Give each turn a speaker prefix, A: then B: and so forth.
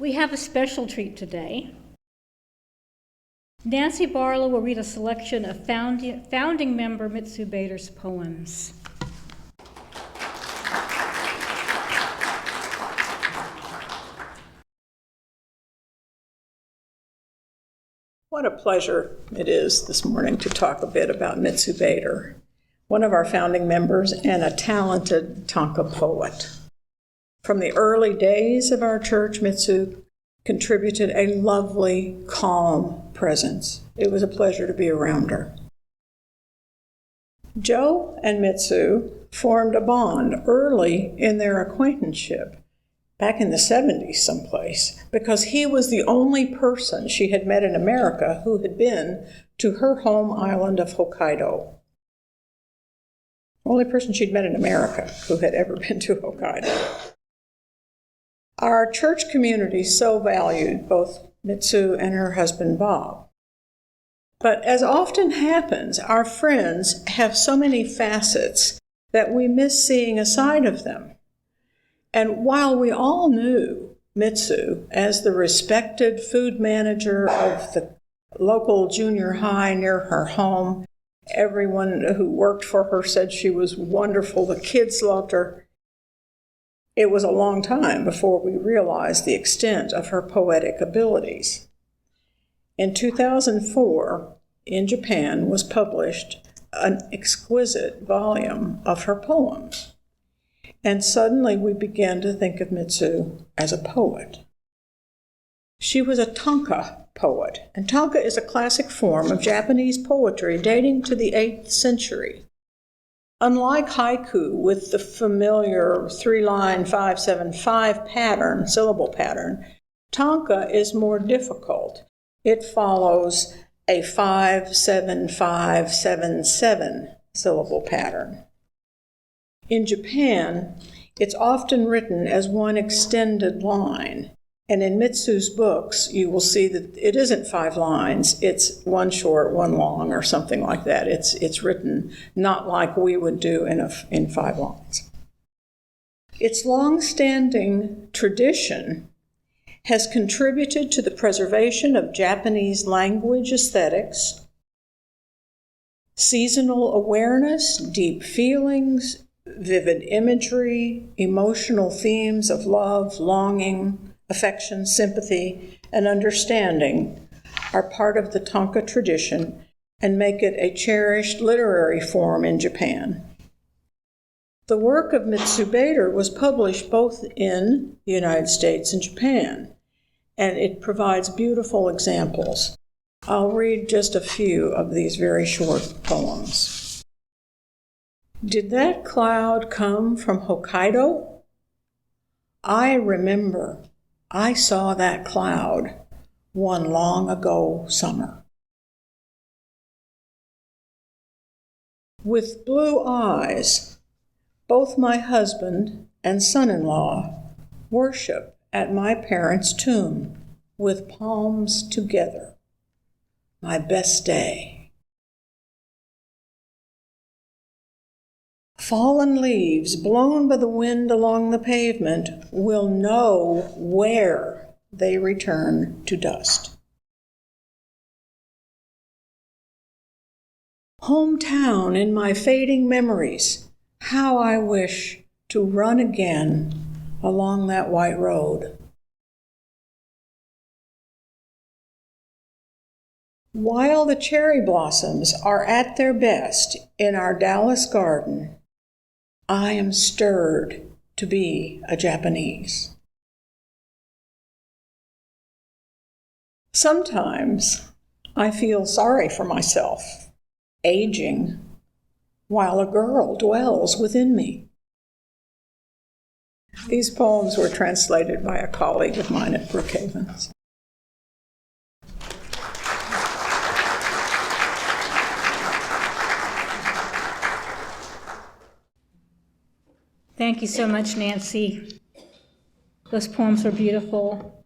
A: We have a special treat today. Nancy Barlow will read a selection of founding member Mitsue Bader's poems.
B: What a pleasure it is this morning to talk a bit about Mitsue Bader, one of our founding members and a talented Tanka poet. From the early days of our church, Mitsue contributed a lovely, calm presence. It was a pleasure to be around her. Joe and Mitsue formed a bond early in their acquaintanceship, back in the 70s someplace, because he was the only person she had met in America who had been to her home island of Hokkaido. Only person she'd met in America who had ever been to Hokkaido. Our church community so valued both Mitsue and her husband Bob. But as often happens, our friends have so many facets that we miss seeing a side of them. And while we all knew Mitsue as the respected food manager of the local junior high near her home, everyone who worked for her said she was wonderful, the kids loved her, it was a long time before we realized the extent of her poetic abilities. In 2004, in Japan, was published an exquisite volume of her poems. And suddenly we began to think of Mitsue as a poet. She was a Tanka poet, and Tanka is a classic form of Japanese poetry dating to the 8th century. Unlike haiku with the familiar 3-line 5-7-5 pattern, syllable pattern, Tanka is more difficult. It follows a 5-7-5-7-7 syllable pattern. In Japan, it's often written as one extended line, and in Mitsue's books, you will see that it isn't 5 lines, it's one short, one long, or something like that. It's written not like we would do in 5 lines. Its long-standing tradition has contributed to the preservation of Japanese language aesthetics, seasonal awareness, deep feelings, vivid imagery, emotional themes of love, longing, affection, sympathy, and understanding are part of the Tanka tradition and make it a cherished literary form in Japan. The work of Mitsue Bader was published both in the United States and Japan, and it provides beautiful examples. I'll read just a few of these very short poems. Did that cloud come from Hokkaido? I remember I saw that cloud one long ago summer. With blue eyes, both my husband and son-in-law worship at my parents' tomb with palms together. My best day. Fallen leaves blown by the wind along the pavement will know where they return to dust. Hometown in my fading memories, how I wish to run again along that white road. While the cherry blossoms are at their best in our Dallas garden, I am stirred to be a Japanese. Sometimes I feel sorry for myself, aging, while a girl dwells within me. These poems were translated by a colleague of mine at Brookhaven.
A: Thank you so much, Nancy. Those poems were beautiful.